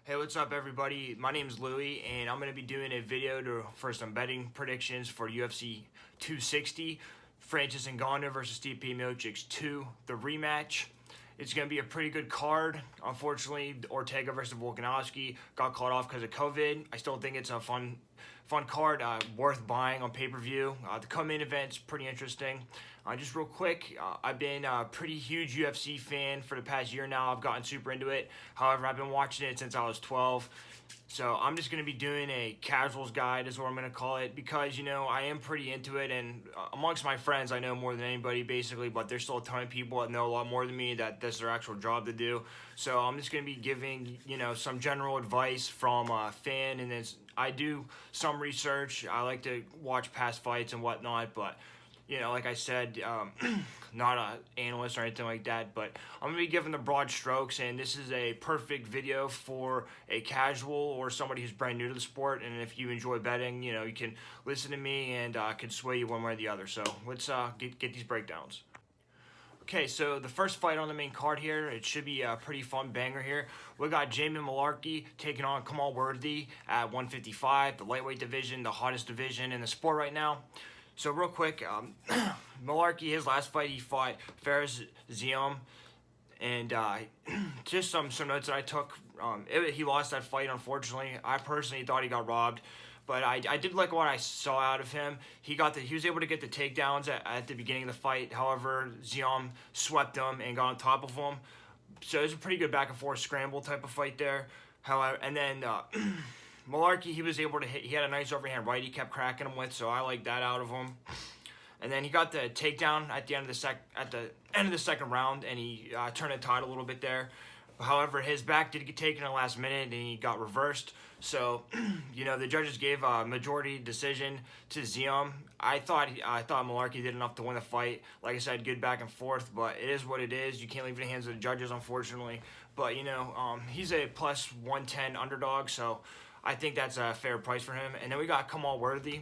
Hey, what's up everybody? My name is Luque and I'm going to be doing a video for some betting predictions for UFC 260, Francis Ngannou versus Stipe Miocic 2, the rematch. It's going to be a pretty good card. Unfortunately, Ortega versus Volkanovski got called off because of COVID. I still think it's a fun card, worth buying on pay-per-view. The co-main event's pretty interesting. Just real quick, I've been a pretty huge UFC fan for the past year now. I've gotten super into it. However, I've been watching it since I was 12. So I'm just going to be doing a casuals guide is what I'm going to call it, because, you know, I am pretty into it, and amongst my friends I know more than anybody basically, but there's still a ton of people that know a lot more than me that this is their actual job to do. So I'm just going to be giving, you know, some general advice from a fan, and then I do some research. I like to watch past fights and whatnot, but you know, like I said, not an analyst or anything like that, but I'm going to be giving the broad strokes, and this is a perfect video for a casual or somebody who's brand new to the sport, and if you enjoy betting, you know, you can listen to me, and I can sway you one way or the other. So let's get these breakdowns. Okay, so the first fight on the main card here, it should be a pretty fun banger here. We got Jamie Malarkey taking on Woodley at 155, the lightweight division, the hottest division in the sport right now. So real quick, Malarkey, his last fight, he fought Fares Ziam, and just some notes that I took. He lost that fight, unfortunately. I personally thought he got robbed, but I did like what I saw out of him. He was able to get the takedowns at the beginning of the fight. However, Ziam swept him and got on top of him. So it was a pretty good back and forth scramble type of fight there. However, and then Malarkey, he was able to hit. He had a nice overhand right he kept cracking him with, so I like that out of him. And then he got the takedown at the end of the second round, and he turned the tide a little bit there. However, his back did get taken in the last minute, and he got reversed. So, you know, the judges gave a majority decision to Ziam. I thought Malarkey did enough to win the fight. Like I said, good back and forth, but it is what it is. You can't leave it in the hands of the judges, unfortunately. But, you know, he's a plus 110 underdog, so I think that's a fair price for him. And then we got Worthy.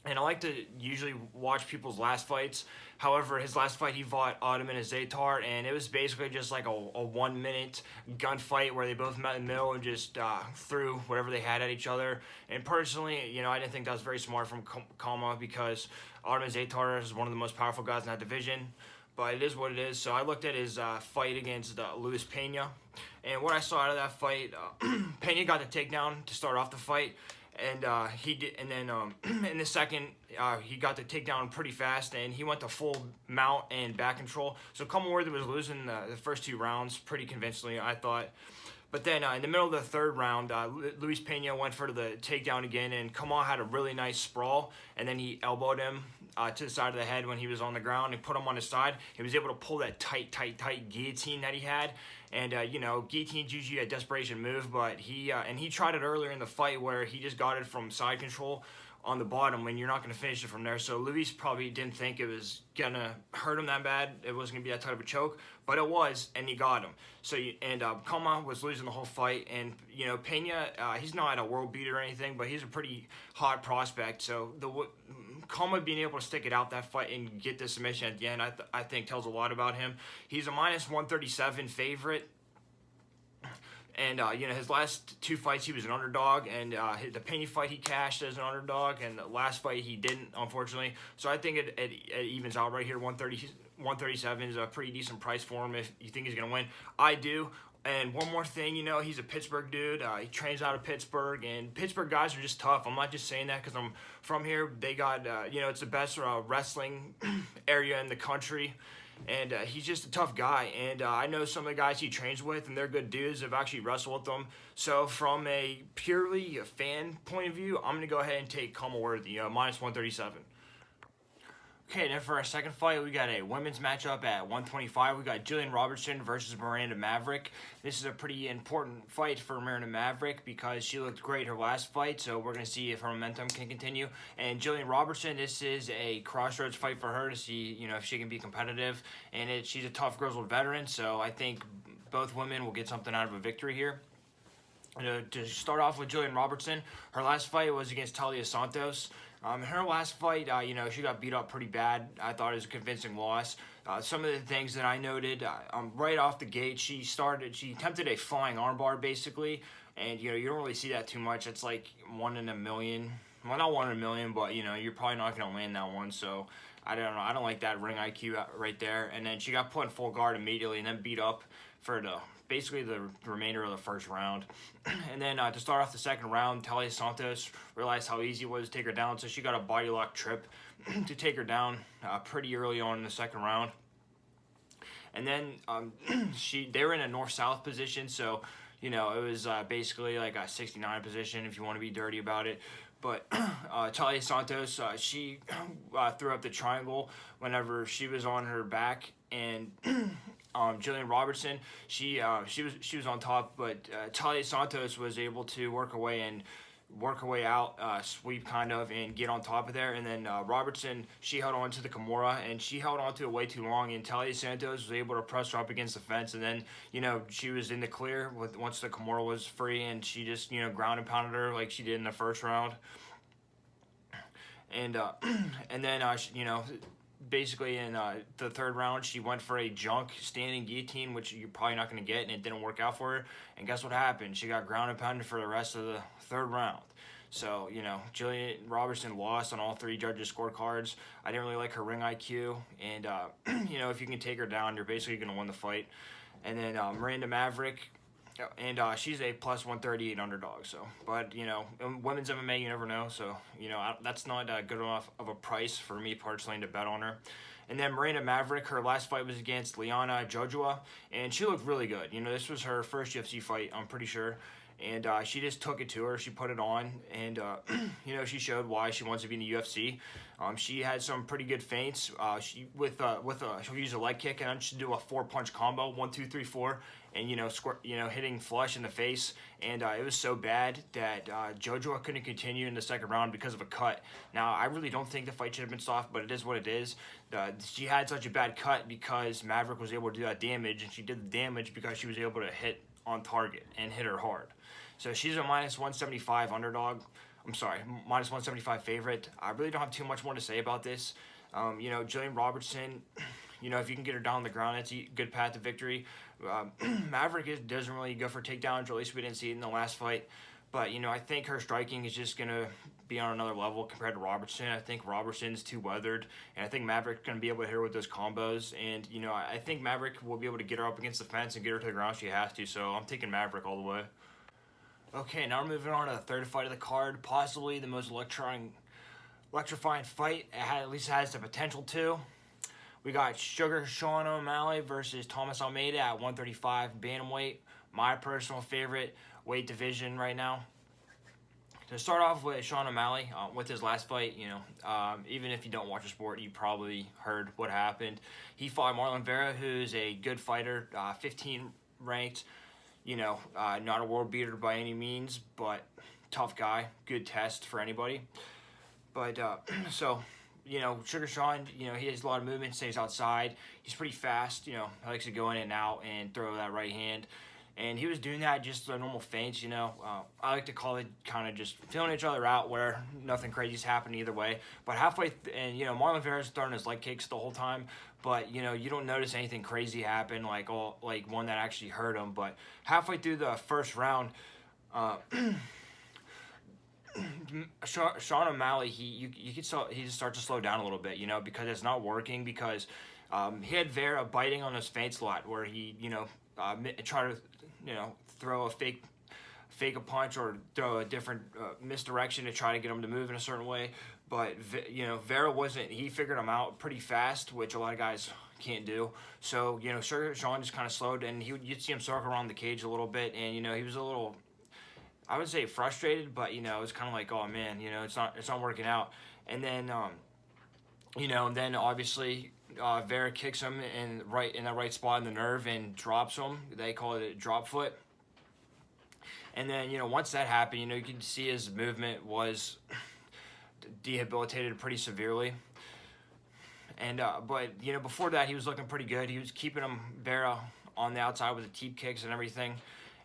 And I like to usually watch people's last fights. However, his last fight, he fought Ottoman Zatar, and it was basically just like a 1 minute gunfight where they both met in the middle and just threw whatever they had at each other. And personally, you know, I didn't think that was very smart from Kama, because Ottoman Zatar is one of the most powerful guys in that division. But it is what it is. So I looked at his fight against Luis Pena, and what I saw out of that fight, Pena got the takedown to start off the fight, and he did. And then in the second, he got the takedown pretty fast, and he went to full mount and back control. So Worthy was losing the first 2 rounds pretty convincingly, I thought. But then in the middle of the third round, Luis Pena went for the takedown again, and Kamal had a really nice sprawl, and then he elbowed him to the side of the head when he was on the ground and put him on his side. He was able to pull that tight guillotine that he had. And, you know, guillotine's usually a desperation move, but he tried it earlier in the fight where he just got it from side control on the bottom, and you're not going to finish it from there. So Luis probably didn't think it was going to hurt him that bad. It wasn't going to be that type of a choke, but it was, and he got him. So, Kama was losing the whole fight, and, you know, Pena, he's not a world beater or anything, but he's a pretty hot prospect. So Kama being able to stick it out that fight and get the submission at the end, I think tells a lot about him. He's a minus 137 favorite. And, you know, his last 2 fights, he was an underdog. And the Pena fight, he cashed as an underdog. And the last fight, he didn't, unfortunately. So I think it evens out right here. 137 is a pretty decent price for him if you think he's going to win. I do. And one more thing, you know, he's a Pittsburgh dude. He trains out of Pittsburgh. And Pittsburgh guys are just tough. I'm not just saying that because I'm from here. They got, you know, it's the best wrestling area in the country. And he's just a tough guy, and I know some of the guys he trains with, and they're good dudes. I've actually wrestled with them. So from a purely fan point of view, I'm going to go ahead and take Worthy, minus 137. Okay, then for our second fight, we got a women's matchup at 125. We got Robertson versus Maverick. This is a pretty important fight for Maverick because she looked great her last fight, so we're going to see if her momentum can continue. And Robertson, this is a crossroads fight for her to see, you know, if she can be competitive. And she's a tough, grizzled veteran, so I think both women will get something out of a victory here. To start off with Jillian Robertson, her last fight was against Talia Santos. In her last fight, she got beat up pretty bad. I thought it was a convincing loss. Some of the things that I noted, right off the gate, she attempted a flying armbar basically, and you don't really see that too much. It's like 1 in a million. Well, not 1 in a million, but you're probably not going to land that one. So I don't know. I don't like that ring IQ right there. And then she got put in full guard immediately, and then beat up for basically the remainder of the first round. And then to start off the second round, Talia Santos realized how easy it was to take her down, so she got a body lock trip to take her down pretty early on in the second round. And then they were in a north-south position, so it was basically like a 69 position if you want to be dirty about it. But Talia Santos, she threw up the triangle whenever she was on her back, and Jillian Robertson, she was on top, but Talia Santos was able to work her way out, sweep kind of, and get on top of there. And then Robertson, she held on to the Kimura, and she held on to it way too long, and Talia Santos was able to press her up against the fence, and then she was in the clear once the Kimura was free, and she just ground and pounded her like she did in the first round. And then basically in the third round, she went for a junk standing guillotine, which you're probably not going to get, and it didn't work out for her. And guess what happened? She got ground and pounded for the rest of the third round. So, Jillian Robertson lost on all 3 judges' scorecards. I didn't really like her ring IQ, and, if you can take her down, you're basically going to win the fight. And then Miranda Maverick, and she's a plus 138 underdog. So, but in women's MMA, you never know. So, that's not good enough of a price for me personally to bet on her. And then Miranda Maverick, her last fight was against Liana Jojua, and she looked really good. This was her first UFC fight, I'm pretty sure. And she just took it to her. She put it on, and she showed why she wants to be in the UFC. She had some pretty good feints. She'll use a leg kick, and then she'll do a 4-punch combo, 1, 2, 3, 4, and hitting flush in the face. And it was so bad that Jojua couldn't continue in the second round because of a cut. Now I really don't think the fight should have been stopped, but it is what it is. She had such a bad cut because Maverick was able to do that damage, and she did the damage because she was able to hit on target and hit her hard. So she's a minus 175 underdog. I'm sorry, minus 175 favorite. I really don't have too much more to say about this. Jillian Robertson, if you can get her down on the ground, that's a good path to victory. Maverick doesn't really go for takedowns, or at least we didn't see it in the last fight. But, I think her striking is just going to be on another level compared to Robertson. I think Robertson's too weathered, and I think Maverick's going to be able to hit her with those combos. And, I think Maverick will be able to get her up against the fence and get her to the ground if she has to. So I'm taking Maverick all the way. Okay, now we're moving on to the third fight of the card, possibly the most electrifying fight. At least has the potential to. We got Sean O'Malley versus Thomas Almeida at 135 bantamweight. My personal favorite weight division right now. To start off with Sean O'Malley, with his last fight, even if you don't watch the sport, you probably heard what happened. He fought Marlon Vera, who's a good fighter, 15 ranked. Not a world beater by any means, but tough guy, good test for anybody. But Sugar Sean, he has a lot of movement, stays outside. He's pretty fast, he likes to go in and out and throw that right hand. And he was doing that just the normal feints, I like to call it kind of just feeling each other out where nothing crazy's happening either way. But halfway, Marlon Vera's throwing his leg kicks the whole time, but, you don't notice anything crazy happen, like one that actually hurt him. But halfway through the first round, Sean O'Malley, he just starts to slow down a little bit, because it's not working, because he had Vera biting on his feints a lot, where he, try to, throw a fake a punch or throw a different misdirection to try to get him to move in a certain way. But, Vera wasn't, he figured him out pretty fast, which a lot of guys can't do. So, Sean just kind of slowed, and you'd see him circle around the cage a little bit, and, he was a little, I would say frustrated, but, it was kind of like, oh man, it's not working out. And then, then obviously, Vera kicks him in that right spot in the nerve and drops him. They call it a drop foot. And then, once that happened, you could see his movement was debilitated pretty severely. And but before that, he was looking pretty good. He was keeping Vera on the outside with the teep kicks and everything.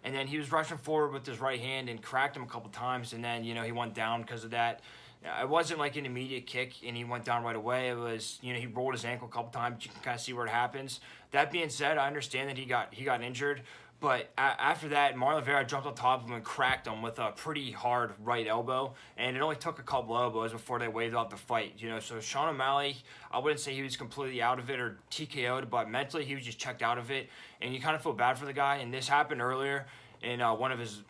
and then he was rushing forward with his right hand and cracked him a couple times, and then, he went down because of that. It wasn't like an immediate kick and he went down right away. It was, he rolled his ankle a couple times. You can kind of see where it happens. That being said, I understand that he got injured, but after that, Marlon Vera jumped on top of him and cracked him with a pretty hard right elbow, and it only took a couple elbows before they waved off the fight. So Sean O'Malley, I wouldn't say he was completely out of it or TKO'd, but mentally he was just checked out of it, and you kind of feel bad for the guy. And this happened earlier in one of his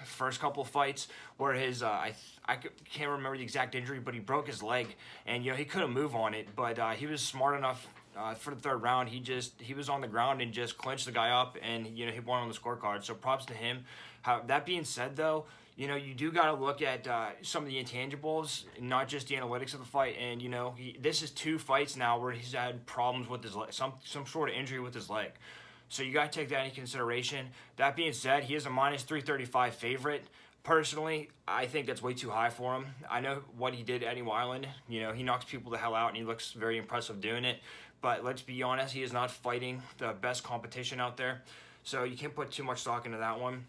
first couple of fights where his I can't remember the exact injury, but he broke his leg, and he couldn't move on it, but he was smart enough. For the third round, he was on the ground and just clinched the guy up, and he won on the scorecard. So props to him. That being said, though, you do got to look at some of the intangibles, not just the analytics of the fight. And this is 2 fights now where he's had problems with his leg, some sort of injury with his leg. So you got to take that into consideration. That being said, he is a minus 335 favorite. Personally, I think that's way too high for him. I know what he did at Eddie Wineland. He knocks people the hell out, and he looks very impressive doing it. But let's be honest, he is not fighting the best competition out there. So you can't put too much stock into that one.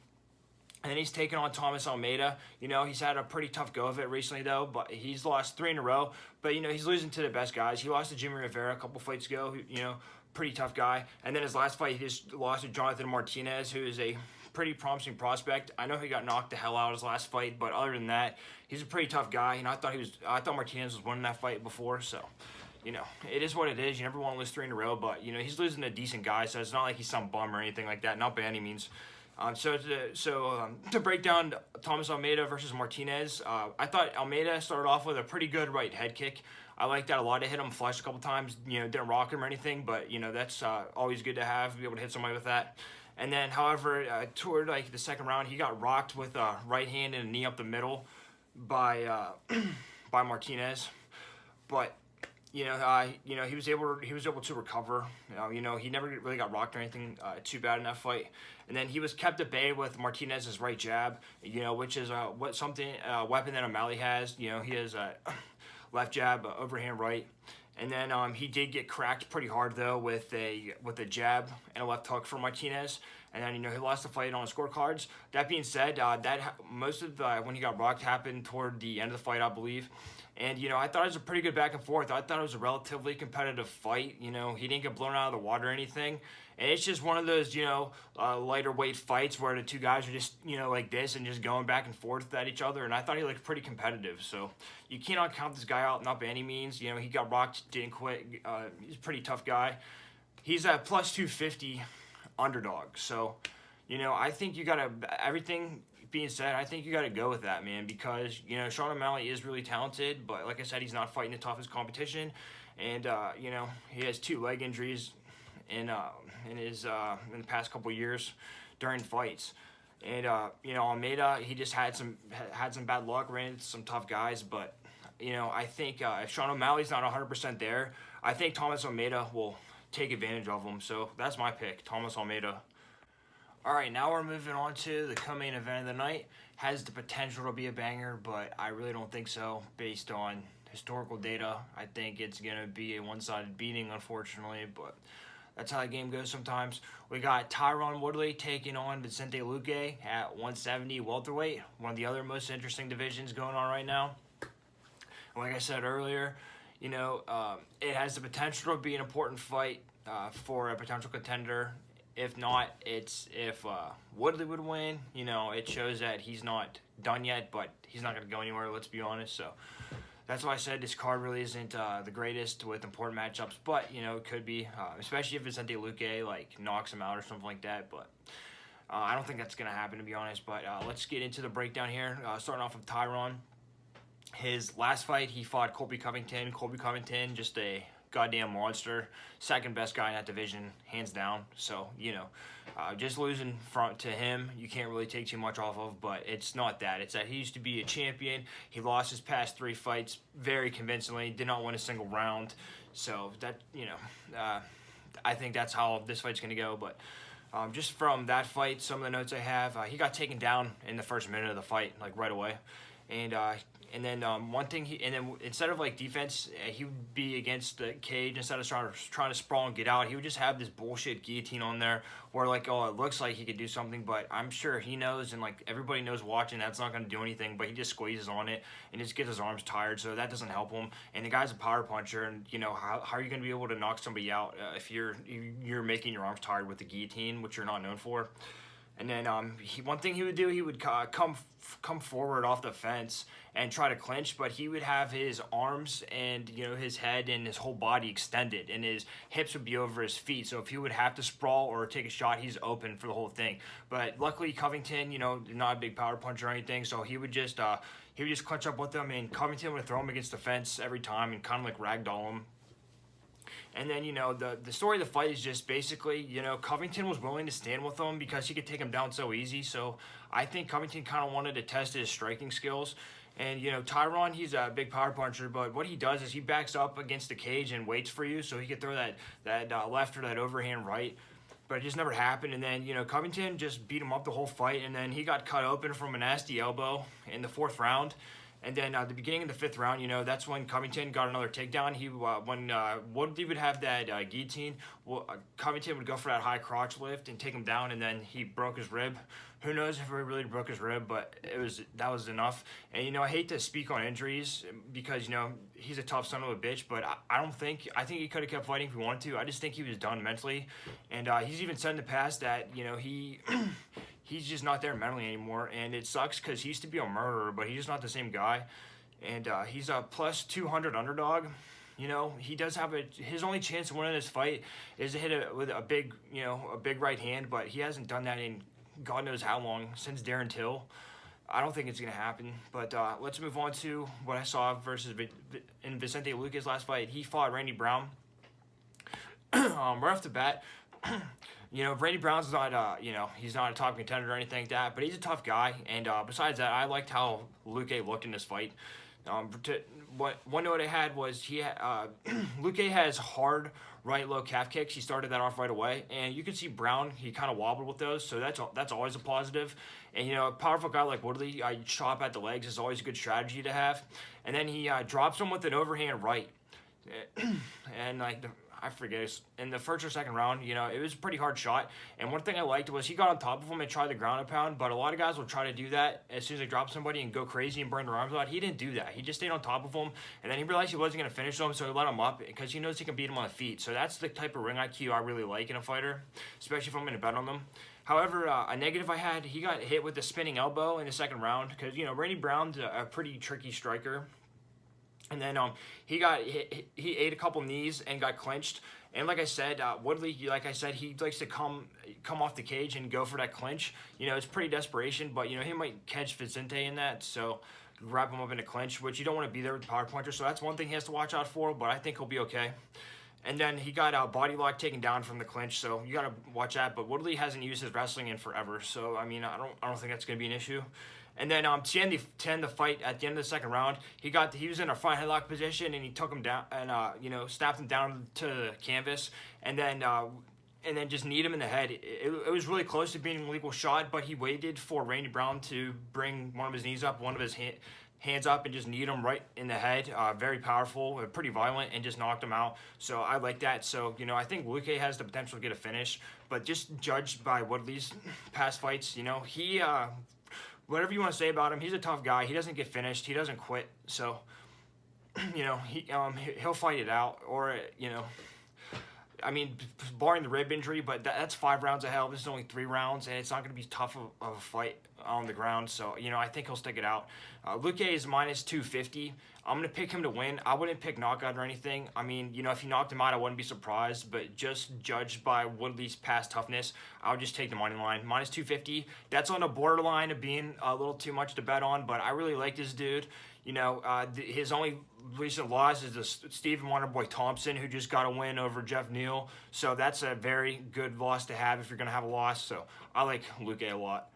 And then he's taking on Thomas Almeida. He's had a pretty tough go of it recently, though. But he's lost 3 in a row. But, he's losing to the best guys. He lost to Jimmy Rivera a couple fights ago. Pretty tough guy. And then his last fight, he just lost to Jonathan Martinez, who is a pretty promising prospect. I know he got knocked the hell out his last fight, but other than that, he's a pretty tough guy. I thought Martinez was winning that fight before, so it is what it is. You never want to lose 3 in a row, but he's losing to decent guys, so it's not like he's some bum or anything like that, not by any means. To break down Thomas Almeida versus Martinez, I thought Almeida started off with a pretty good right head kick. I like that a lot. It hit him flush a couple times. Didn't rock him or anything, but that's always good to have, be able to hit somebody with that. And then, however, toward the second round, he got rocked with a right hand and a knee up the middle by Martinez. But he was able to recover. He never really got rocked or anything too bad in that fight. And then he was kept at bay with Martinez's right jab, which is a weapon that O'Malley has. He has a left jab, overhand right. And then he did get cracked pretty hard though with a jab and a left hook from Martinez. And then he lost the fight on the scorecards. That being said, most of when he got rocked happened toward the end of the fight, I believe. And I thought it was a pretty good back and forth. I thought it was a relatively competitive fight. He didn't get blown out of the water or anything. And it's just one of those lighter weight fights where the 2 guys are just like this and just going back and forth at each other. And I thought he looked pretty competitive. So you cannot count this guy out, not by any means. He got rocked, didn't quit. He's a pretty tough guy. He's at plus 250 underdog. So I think you gotta, everything being said, I think you got to go with that, man, because Sean O'Malley is really talented, but like I said, he's not fighting the toughest competition, and he has 2 leg injuries in the past couple years during fights, and Almeida, he just had some bad luck, ran into some tough guys, but I think if Sean O'Malley's not 100% there, I think Thomas Almeida will take advantage of him. So that's my pick, Thomas Almeida. All right, now we're moving on to the co-main event of the night. Has the potential to be a banger, but I really don't think so based on historical data. I think it's going to be a one-sided beating, unfortunately, but that's how the game goes sometimes. We got Tyron Woodley taking on Vicente Luque at 170 welterweight, one of the other most interesting divisions going on right now. And like I said earlier, it has the potential to be an important fight for a potential contender. If not, if Woodley would win, it shows that he's not done yet, but he's not going to go anywhere, let's be honest. So that's why I said this card really isn't the greatest with important matchups, but, it could be, especially if Vicente Luque, knocks him out or something like that. But I don't think that's going to happen, to be honest. But let's get into the breakdown here, starting off with Tyron. His last fight, he fought Colby Covington. Colby Covington, just a goddamn monster, second best guy in that division, hands down. So just losing to him, you can't really take too much off of, but it's not that. It's that he used to be a champion. He lost his past 3 fights very convincingly, did not win a single round. So that I think that's how this fight's gonna go. But just from that fight, some of the notes I have, he got taken down in the first minute of the fight, right away. And then one thing instead of like defense, he would be against the cage instead of trying to sprawl and get out. He would just have this bullshit guillotine on there where like, oh, it looks like he could do something, but I'm sure he knows and like everybody knows watching that's not going to do anything. But he just squeezes on it and just gets his arms tired, so that doesn't help him. And the guy's a power puncher, and you know how are you going to be able to knock somebody out if you're making your arms tired with the guillotine, which you're not known for. And then one thing he would do, he would come forward off the fence and try to clinch, but he would have his arms and his head and his whole body extended, and his hips would be over his feet. So if he would have to sprawl or take a shot, he's open for the whole thing. But luckily, Covington, not a big power puncher or anything, so he would just clinch up with him, and Covington would throw him against the fence every time and kind of like ragdoll him. And then, the story of the fight is just basically, Covington was willing to stand with him because he could take him down so easy. So I think Covington kind of wanted to test his striking skills. And, Tyron, he's a big power puncher, but what he does is he backs up against the cage and waits for you so he could throw that left or that overhand right. But it just never happened. And then, Covington just beat him up the whole fight, and then he got cut open from a nasty elbow in the 4th round. And then at the beginning of the 5th round, that's when Covington got another takedown. When Woodley would have that guillotine, Covington would go for that high crotch lift and take him down, and then he broke his rib. Who knows if he really broke his rib, but that was enough. And I hate to speak on injuries because he's a tough son of a bitch, but I think he could have kept fighting if he wanted to. I just think he was done mentally, and he's even said in the past that he's just not there mentally anymore, and it sucks because he used to be a murderer, but he's just not the same guy. And he's a plus 200 underdog. He does have his only chance of winning this fight is to hit it with a big right hand, but he hasn't done that in God knows how long, since Darren Till. I don't think it's going to happen, but let's move on to what I saw in Vicente Luque's last fight. He fought Randy Brown. Right off the bat, Randy Brown's not, he's not a top contender or anything like that, but he's a tough guy. And besides that, I liked how Luque looked in this fight. One note I had was Luque has hard right low calf kicks. He started that off right away, and you can see Brown, he kind of wobbled with those, so that's always a positive. And a powerful guy like Woodley, chop at the legs is always a good strategy to have. And then he drops him with an overhand right, and I forget, in the 1st or 2nd round, it was a pretty hard shot. And one thing I liked was he got on top of him and tried the ground and pound, but a lot of guys will try to do that as soon as they drop somebody and go crazy and burn their arms out. He didn't do that. He just stayed on top of him, and then he realized he wasn't going to finish him, so he let him up because he knows he can beat him on the feet. So that's the type of ring IQ I really like in a fighter, especially if I'm going to bet on them. However, a negative I had, he got hit with a spinning elbow in the 2nd round because, Randy Brown's a pretty tricky striker. And then he ate a couple knees and got clinched. And like I said, Woodley, he likes to come off the cage and go for that clinch. It's pretty desperation, but he might catch Vicente in that. So wrap him up in a clinch, which you don't want to be there with the power puncher. So that's one thing he has to watch out for, but I think he'll be okay. And then he got body lock taken down from the clinch, so you got to watch that. But Woodley hasn't used his wrestling in forever, so I don't think that's going to be an issue. And then to end the fight at the end of the 2nd round, he was in a front headlock position, and he took him down and snapped him down to the canvas, and then just kneed him in the head. It was really close to being an illegal shot, but he waited for Randy Brown to bring one of his knees up, one of his hands up, and just kneed him right in the head. Very powerful, pretty violent, and just knocked him out. So I like that. So I think Luque has the potential to get a finish, but just judged by Woodley's past fights, he. Whatever you want to say about him, he's a tough guy. He doesn't get finished. He doesn't quit. So, he'll fight it out. Or, barring the rib injury, but that's 5 rounds of hell. This is only 3 rounds, and it's not going to be tough of a fight on the ground. So, I think he'll stick it out. Luque is minus 250. I'm going to pick him to win. I wouldn't pick knockout or anything. If he knocked him out, I wouldn't be surprised. But just judged by Woodley's past toughness, I would just take the money line. Minus 250. That's on the borderline of being a little too much to bet on, but I really like this dude. His only recent loss is the Stephen Wonderboy Thompson, who just got a win over Jeff Neal. So that's a very good loss to have if you're going to have a loss. So I like Luque a lot.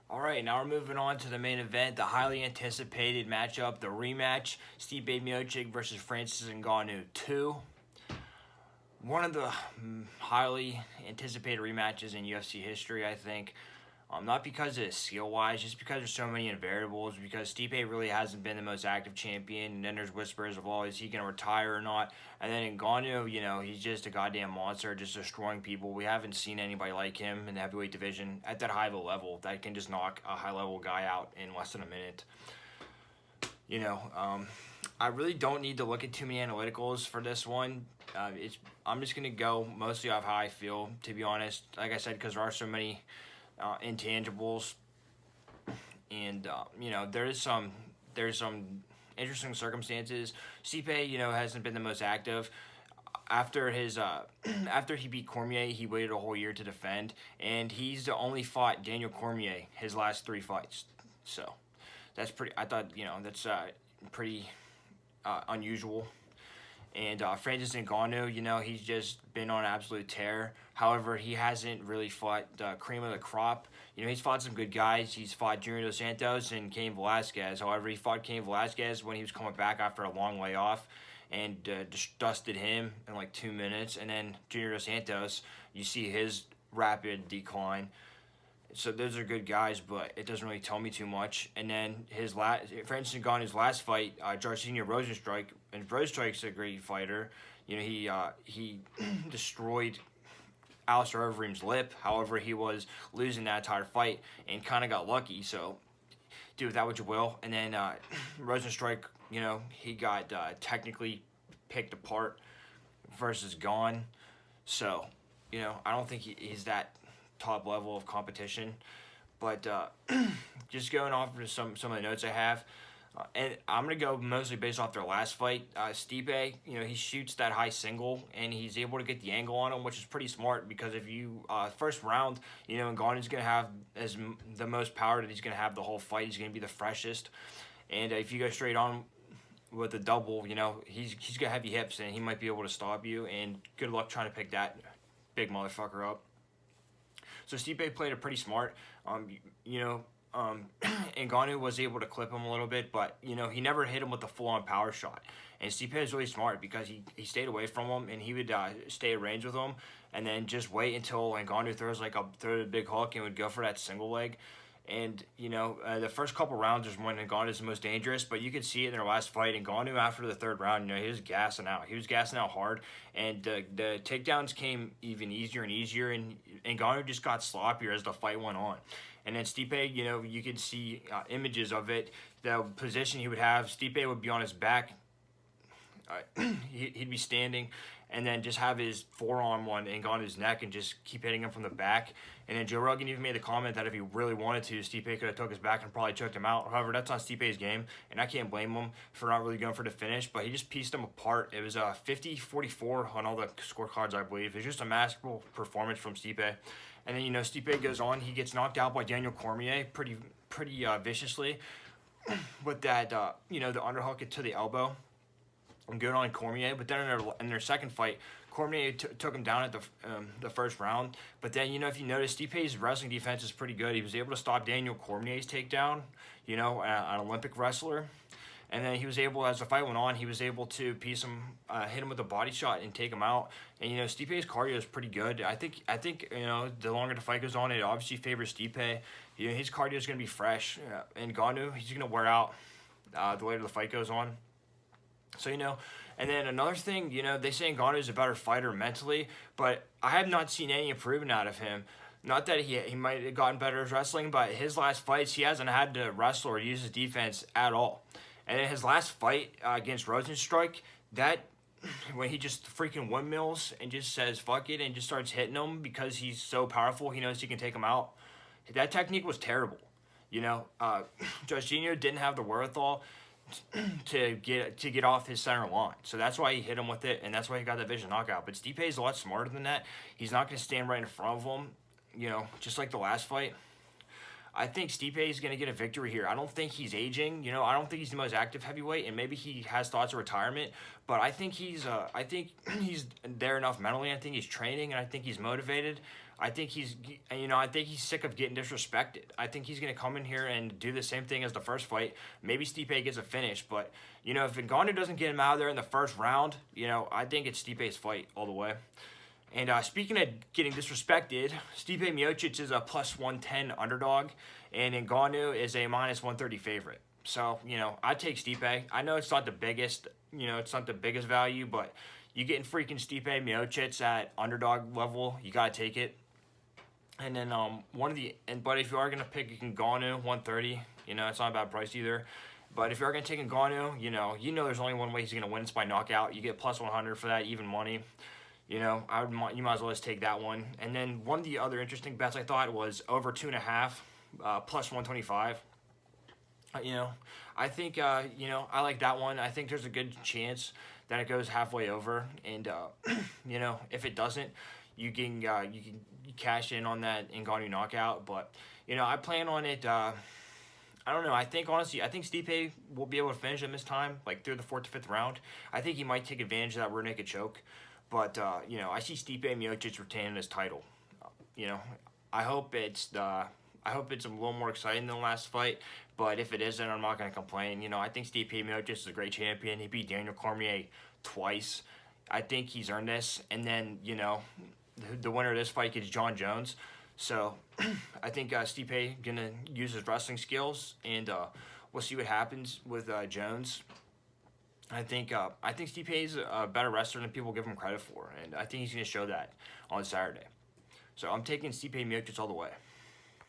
All right, now we're moving on to the main event, the highly anticipated matchup, the rematch, Stipe Miocic versus Francis Ngannou 2. One of the highly anticipated rematches in UFC history, I think. Not because of skill-wise, just because there's so many invariables, because Stipe really hasn't been the most active champion, and then there's whispers of, is he going to retire or not? And then Ngannou, he's just a goddamn monster, just destroying people. We haven't seen anybody like him in the heavyweight division at that high of a level that can just knock a high-level guy out in less than a minute. I really don't need to look at too many analyticals for this one. I'm just going to go mostly off how I feel, to be honest. Like I said, because there are so many intangibles, and there's some interesting circumstances. Stipe, hasn't been the most active. After he beat Cormier, he waited a whole year to defend, and he's only fought Daniel Cormier his last 3 fights. So that's pretty. I thought that's pretty unusual. And Francis Ngannou, he's just been on an absolute tear. However, he hasn't really fought the cream of the crop. He's fought some good guys. He's fought Junior Dos Santos and Cain Velasquez. However, he fought Cain Velasquez when he was coming back after a long layoff and just dusted him in like 2 minutes. And then Junior Dos Santos, you see his rapid decline. So those are good guys, but it doesn't really tell me too much. And then Francis Ngannou's last fight, Jairzinho Rozenstruik, and Rozenstruik's a great fighter. He destroyed Alistair Overeem's lip. However, he was losing that entire fight and kind of got lucky. So do with that what you will. And then Rozenstruik, he got technically picked apart versus Gane. So, I don't think he's that top level of competition, but just going off of some of the notes I have, and I'm gonna go mostly based off their last fight. Stipe, he shoots that high single and he's able to get the angle on him, which is pretty smart, because if you first round, Ngannou's gonna have the most power that he's gonna have the whole fight. He's gonna be the freshest, and if you go straight on with a double, he's got heavy hips and he might be able to stop you. And good luck trying to pick that big motherfucker up. So Stipe played it pretty smart. Ngannou was able to clip him a little bit, but he never hit him with a full-on power shot. And Stipe is really smart because he stayed away from him, and he would stay at range with him, and then just wait until Ngannou throws a big hook and would go for that single leg. And the first couple rounds is when Ngannou is the most dangerous, but you could see it in their last fight. Ngannou, after the 3rd round, he was gassing out. He was gassing out hard, and the takedowns came even easier and easier, and Ngannou just got sloppier as the fight went on. And then Stipe, you could see images of it. The position he would have, Stipe would be on his back. He'd be standing, and then just have his forearm on Ngannou's neck and just keep hitting him from the back. And then Joe Rogan even made the comment that if he really wanted to, Stipe could have took his back and probably choked him out. However, that's not Stipe's game, and I can't blame him for not really going for the finish, but he just pieced him apart. It was 50-44 on all the scorecards, I believe. It was just a masterful performance from Stipe. And then, Stipe goes on. He gets knocked out by Daniel Cormier pretty viciously with that, the underhook to the elbow. And good on Cormier. But then in their second fight, Cormier took him down at the first round. But then, if you notice, Stipe's wrestling defense is pretty good. He was able to stop Daniel Cormier's takedown, an Olympic wrestler. And then he was able, as the fight went on, he was able to piece him, hit him with a body shot and take him out. And, Stipe's cardio is pretty good. I think the longer the fight goes on, it obviously favors Stipe. His cardio is going to be fresh. And Ngannou, he's going to wear out the later the fight goes on. So, and then another thing, they say Ngannou is a better fighter mentally, but I have not seen any improvement out of him. Not that he might have gotten better at wrestling, but his last fights, he hasn't had to wrestle or use his defense at all. And in his last fight against Rozenstruik, when he just freaking windmills and just says fuck it and just starts hitting him because he's so powerful, he knows he can take him out. That technique was terrible. Jairzinho didn't have the wherewithal to get off his center line. So that's why he hit him with it, and that's why he got that vision knockout. But Stipe is a lot smarter than that. He's not going to stand right in front of him, just like the last fight. I think Stipe is going to get a victory here. I don't think he's aging. I don't think he's the most active heavyweight, and maybe he has thoughts of retirement. But I think he's there enough mentally. I think he's training, and I think he's motivated. I think he's sick of getting disrespected. I think he's going to come in here and do the same thing as the first fight. Maybe Stipe gets a finish, but if Ngannou doesn't get him out of there in the first round, I think it's Stipe's fight all the way. And speaking of getting disrespected, Stipe Miocic is a plus 110 underdog, and Ngannou is a minus 130 favorite. So, I take Stipe. I know it's not the biggest, it's not the biggest value, but you getting freaking Stipe Miocic at underdog level, you gotta take it. And then but if you are gonna pick Ngannou 130, it's not a bad price either. But if you are gonna take Ngannou, you know there's only one way he's gonna win. It's by knockout. You get plus 100 for that, even money. You might as well just take that one. And then one of the other interesting bets I thought was over 2.5, plus 125. I think I like that one. I think there's a good chance that it goes halfway over, and if it doesn't, you can cash in on that Ngannou knockout. But I plan on it. I don't know. I think Stipe will be able to finish him this time, like through the 4th to 5th round. I think he might take advantage of that rear naked choke. But I see Stipe Miocic retaining his title. I hope it's a little more exciting than the last fight. But if it isn't, I'm not gonna complain. I think Stipe Miocic is a great champion. He beat Daniel Cormier twice. I think he's earned this. And then the winner of this fight gets John Jones. So I think Stipe gonna use his wrestling skills, and we'll see what happens with Jones. I think Stipe is a better wrestler than people give him credit for, and I think he's going to show that on Saturday. So I'm taking Stipe Miocic all the way.